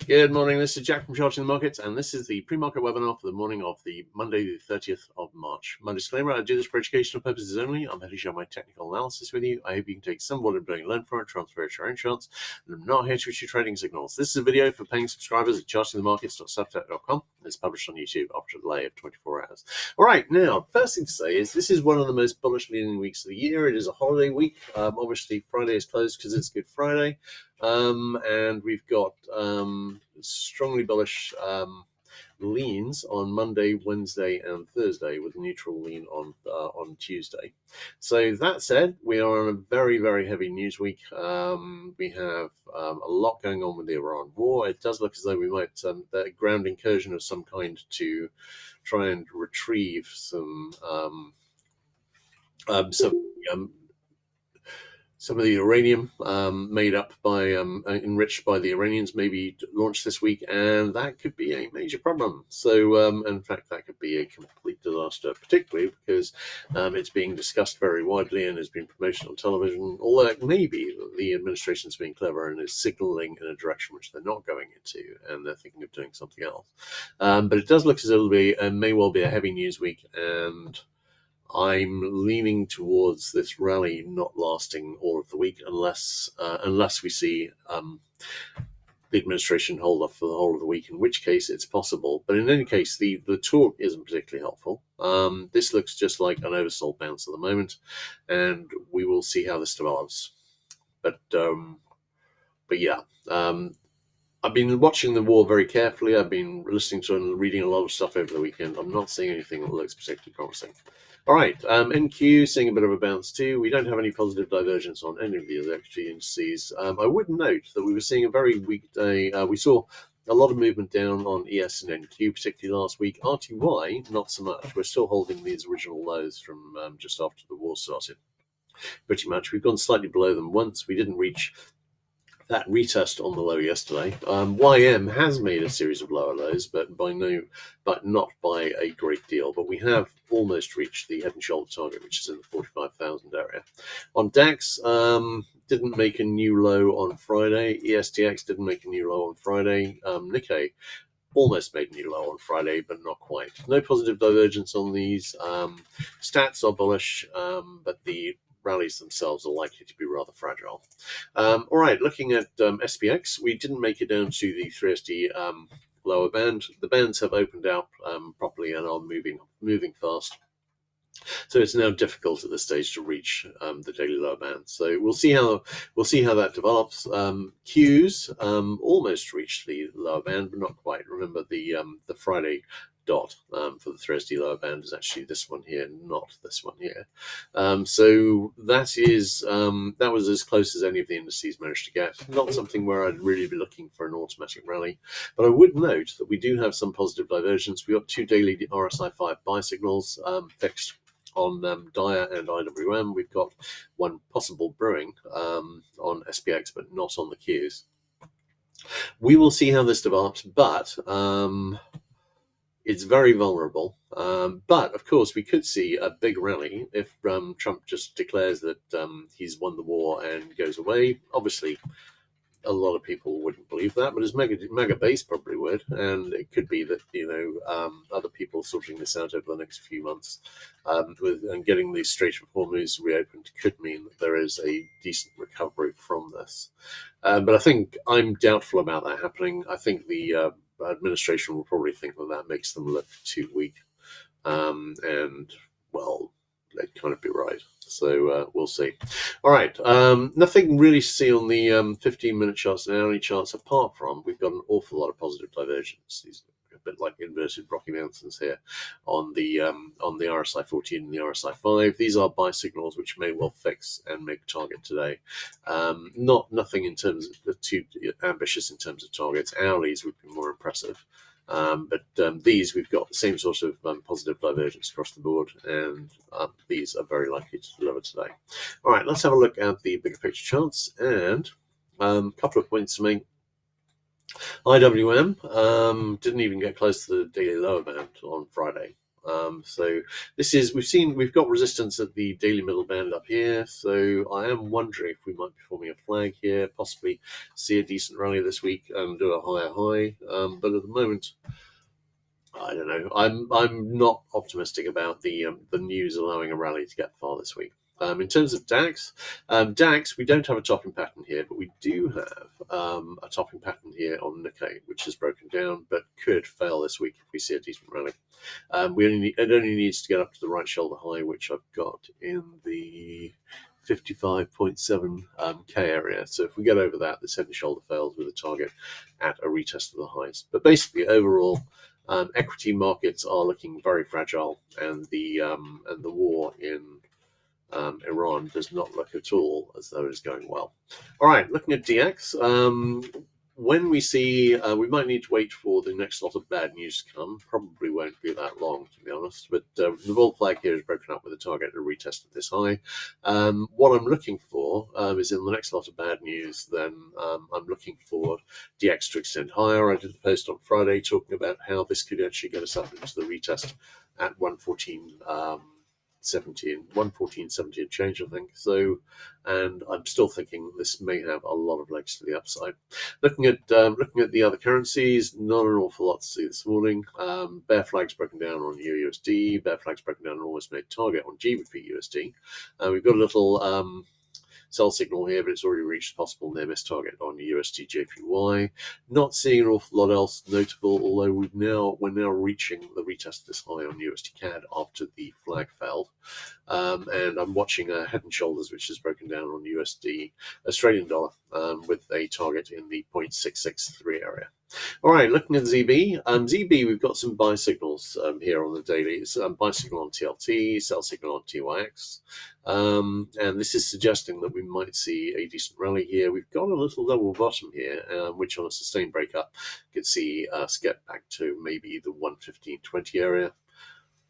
Good morning, this is Jack from Charting the Markets, and this is the pre-market webinar for the morning of the Monday, the 30th of March. My disclaimer, I do this for educational purposes only. I'm here to share my technical analysis with you. I hope you can take some what I'm doing, learn from it, transfer it to your own charts, and I'm not here to issue trading signals. This is a video for paying subscribers at chartingthemarkets.substack.com. It's published on YouTube after a delay of 24 hours. All right, now, first thing to say is this is one of the most bullish leading weeks of the year. It is a holiday week. Obviously, Friday is closed because it's Good Friday. And we've got strongly bullish leans on Monday, Wednesday, and Thursday, with a neutral lean on Tuesday. So that said, we are on a very, very heavy news week. We have a lot going on with the Iran war. It does look as though we might a ground incursion of some kind to try and retrieve some of the uranium made up by enriched by the Iranians may be launched this week, and that could be a major problem. So in fact, that could be a complete disaster, particularly because it's being discussed very widely and has been promoted on television, although it may be that the administration's being clever and is signaling in a direction which they're not going into, and they're thinking of doing something else. But it does look as though it may well be a heavy news week, and I'm leaning towards this rally not lasting all of the week unless we see the administration hold off for the whole of the week, in which case it's possible. But in any case, the talk isn't particularly helpful. This looks just like an oversold bounce at the moment, and we will see how this develops. But yeah. I've been watching the war very carefully. I've been listening to and reading a lot of stuff over the weekend. I'm not seeing anything that looks particularly promising. All right, NQ seeing a bit of a bounce too. We don't have any positive divergence on any of the electricity indices. I would note that we were seeing a very weak day. We saw a lot of movement down on ES and NQ, particularly last week. RTY, not so much. We're still holding these original lows from just after the war started. Pretty much. We've gone slightly below them once. We didn't reach that retest on the low yesterday. YM has made a series of lower lows, but not by a great deal. But we have almost reached the head and shoulder target, which is in the 45,000 area. On DAX, didn't make a new low on Friday. ESTX didn't make a new low on Friday. Nikkei almost made a new low on Friday, but not quite. No positive divergence on these. Stats are bullish, but the rallies themselves are likely to be rather fragile. All right, looking at SPX, we didn't make it down to the 3SD lower band. The bands have opened out properly and are moving fast. So it's now difficult at this stage to reach the daily lower band. So we'll see how that develops. Qs almost reached the lower band, but not quite. Remember the Friday dot for the 3SD lower band is actually this one here, not this one here. So that was as close as any of the indices managed to get. Not something where I'd really be looking for an automatic rally, but I would note that we do have some positive divergence. We got two daily RSI 5 buy signals fixed on Dia and IWM. We've got one possible brewing on SPX, but not on the Qs. We will see how this develops, but it's very vulnerable. But of course, we could see a big rally if Trump just declares that he's won the war and goes away. Obviously, a lot of people wouldn't believe that, but his mega base probably would, and it could be that other people sorting this out over the next few months, and getting the Strait of Hormuz reopened could mean that there is a decent recovery from this. But I think I'm doubtful about that happening. I think the administration will probably think that makes them look too weak, and well, they'd kind of be right. So we'll see. All right, nothing really to see on the 15-minute charts and hourly charts, apart from we've got an awful lot of positive divergence. These are a bit like inverted Rocky Mountains here on the RSI 14 and the RSI 5. These are buy signals which may well fix and make target today. Nothing in terms of too ambitious in terms of targets. Hourlies would be more impressive. But these, we've got the same sort of positive divergence across the board, and these are very likely to deliver today. All right, let's have a look at the bigger picture charts, and a couple of points to make. IWM didn't even get close to the daily lower band on Friday. So we've got resistance at the daily middle band up here. So I am wondering if we might be forming a flag here, possibly see a decent rally this week and do a higher high. But at the moment, I don't know. I'm not optimistic about the news allowing a rally to get far this week. In terms of DAX, we don't have a topping pattern here, but we do have a topping pattern here on Nikkei, which has broken down, but could fail this week if we see a decent rally. It only needs to get up to the right shoulder high, which I've got in the 55.7 K area. So if we get over that, this head and shoulder fails with a target at a retest of the highs. But basically, overall, equity markets are looking very fragile, and the war in Iran does not look at all as though it's going well. All right, looking at DX. When we see, we might need to wait for the next lot of bad news to come. Probably won't be that long, to be honest. But the bull flag here is broken up with a target to retest at this high. What I'm looking for is in the next lot of bad news, then I'm looking for DX to extend higher. I did a post on Friday talking about how this could actually get us up into the retest at 114.70 and change, I think. So, and I'm still thinking this may have a lot of legs to the upside. Looking at the other currencies, not an awful lot to see this morning. Bear flags broken down on USD. Bear flags broken down and almost made target on GBP USD. We've got a little sell signal here, but it's already reached possible near miss target on USD JPY. Not seeing an awful lot else notable, although we're now reaching the retest of this high on USD CAD after the flag failed. And I'm watching Head and Shoulders, which has broken down on USD Australian dollar with a target in the 0.663 area. All right, looking at ZB. ZB, we've got some buy signals here on the daily. It's buy signal on TLT, sell signal on TYX. And this is suggesting that we might see a decent rally here. We've got a little double bottom here, which on a sustained breakup could see us get back to maybe the 115.20 area.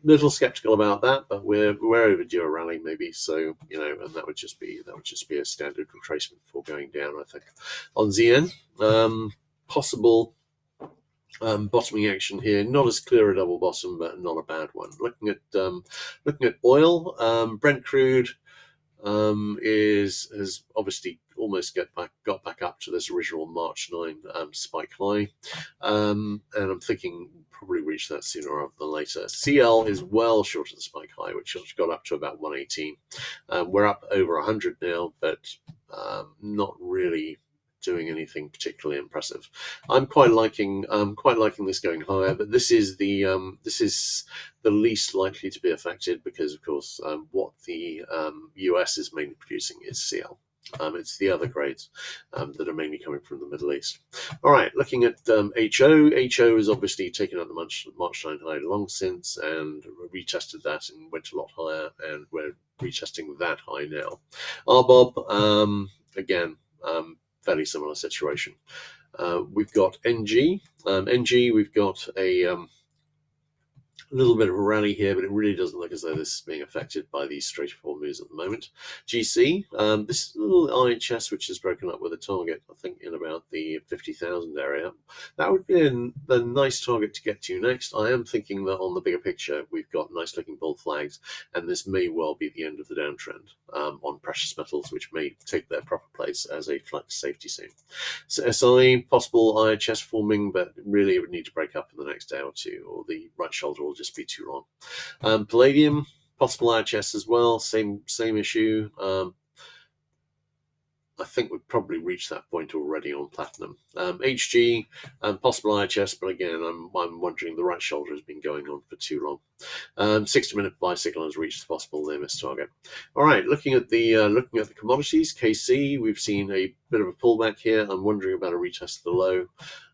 Little skeptical about that, but we're overdue a rally maybe. So and that would just be a standard retracement before going down. I think on ZN, possible bottoming action here. Not as clear a double bottom, but not a bad one. Looking at oil, Brent crude has obviously almost got back up to this original March 9 spike high, and I'm thinking probably reach that sooner rather than later. CL is well short of the spike high, which got up to about 118. We're up over 100 now, but not really doing anything particularly impressive. I'm quite liking this going higher, but this is the least likely to be affected because, of course, what the US is mainly producing is CL. It's the other grades that are mainly coming from the Middle East. All right, looking at HO. HO has obviously taken out the March 9 high long since and retested that and went a lot higher, and we're retesting that high now. RBOB, again, fairly similar situation. We've got NG. NG, we've got a little bit of a rally here, but it really doesn't look as though this is being affected by these straightforward moves at the moment. GC, this is a little IHS which is broken up with a target, I think, in about the 50,000 area. That would be a nice target to get to next. I am thinking that on the bigger picture, we've got nice looking bull flags, and this may well be the end of the downtrend on precious metals, which may take their proper place as a flat safety scene. So SI, possible IHS forming, but really it would need to break up in the next day or two, or the right shoulder will just be too long. Palladium, possible IHS as well, same issue. I think we've probably reached that point already on platinum. HG, possible IHS, but again, I'm wondering the right shoulder has been going on for too long. 60-minute buy signal has reached the possible near miss target. All right, looking at the commodities, KC, we've seen a bit of a pullback here. I'm wondering about a retest of the low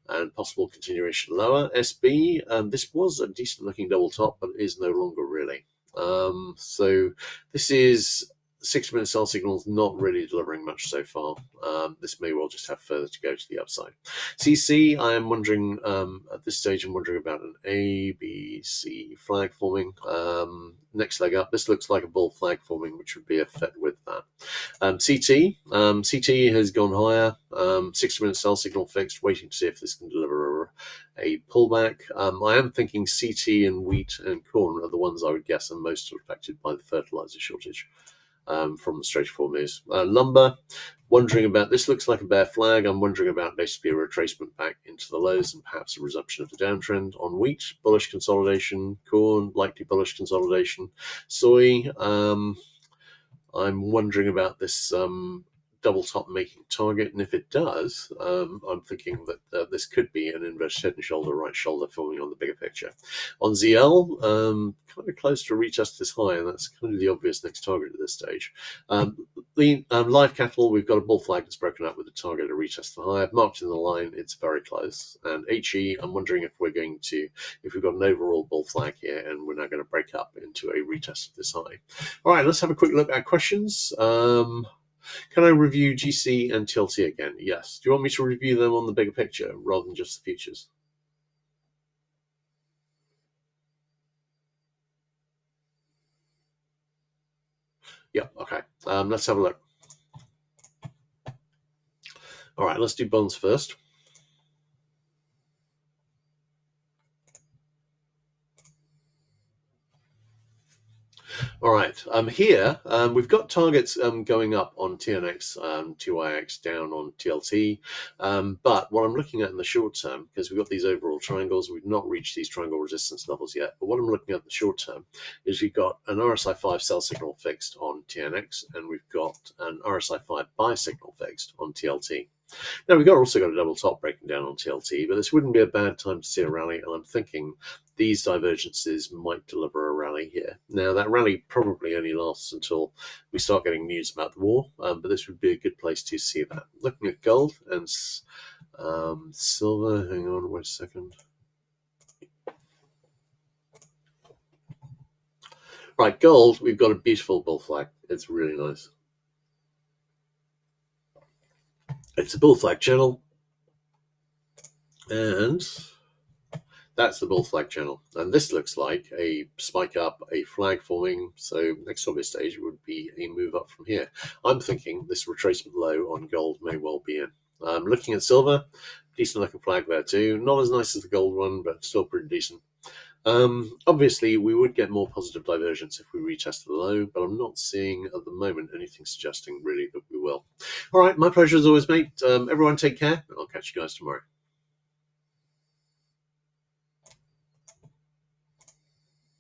and possible continuation lower. SB, this was a decent looking double top, but is no longer really. So this is 60-minute sell signals not really delivering much so far. This may well just have further to go to the upside. CC, I am wondering, at this stage, I'm wondering about an A, B, C flag forming. Next leg up, this looks like a bull flag forming, which would be a fit with that. CT has gone higher, 60-minute sell signal fixed, waiting to see if this can deliver a pullback. I am thinking CT and wheat and corn are the ones I would guess are most affected by the fertilizer shortage. From the straightforward moves. Lumber, wondering about, this looks like a bear flag. I'm wondering about basically a retracement back into the lows and perhaps a resumption of the downtrend. On wheat, bullish consolidation. Corn, likely bullish consolidation. Soy, I'm wondering about this double top making target, and if it does, I'm thinking that this could be an inverse head and shoulder, right shoulder forming on the bigger picture. On ZL, kind of close to retest this high, and that's kind of the obvious next target at this stage. The live cattle, we've got a bull flag that's broken up with a target to retest the high. I've marked in the line, it's very close. And HE, I'm wondering if we've got an overall bull flag here, and we're now going to break up into a retest of this high. All right, let's have a quick look at questions. Can I review GC and TLT again? Yes. Do you want me to review them on the bigger picture rather than just the futures? Yeah, okay. Let's have a look. All right, let's do bonds first. All right, here we've got targets going up on TNX, 2IX down on TLT, but what I'm looking at in the short term, because we've got these overall triangles, we've not reached these triangle resistance levels yet, but what I'm looking at in the short term is we've got an RSI 5 sell signal fixed on TNX, and we've got an RSI 5 buy signal fixed on TLT. Now, we've also got a double top breaking down on TLT, but this wouldn't be a bad time to see a rally, and I'm thinking these divergences might deliver a rally here. Now, that rally probably only lasts until we start getting news about the war, but this would be a good place to see that. Looking at gold and silver, hang on, wait a second. Right, gold, we've got a beautiful bull flag. It's really nice. It's a bull flag channel, and that's the bull flag channel. And this looks like a spike up, a flag forming. So next obvious stage would be a move up from here. I'm thinking this retracement low on gold may well be in. Looking at silver, decent looking flag there too. Not as nice as the gold one, but still pretty decent. Obviously, we would get more positive divergence if we retest the low, but I'm not seeing at the moment anything suggesting really that we will. All right, my pleasure as always, mate. Everyone take care, and I'll catch you guys tomorrow.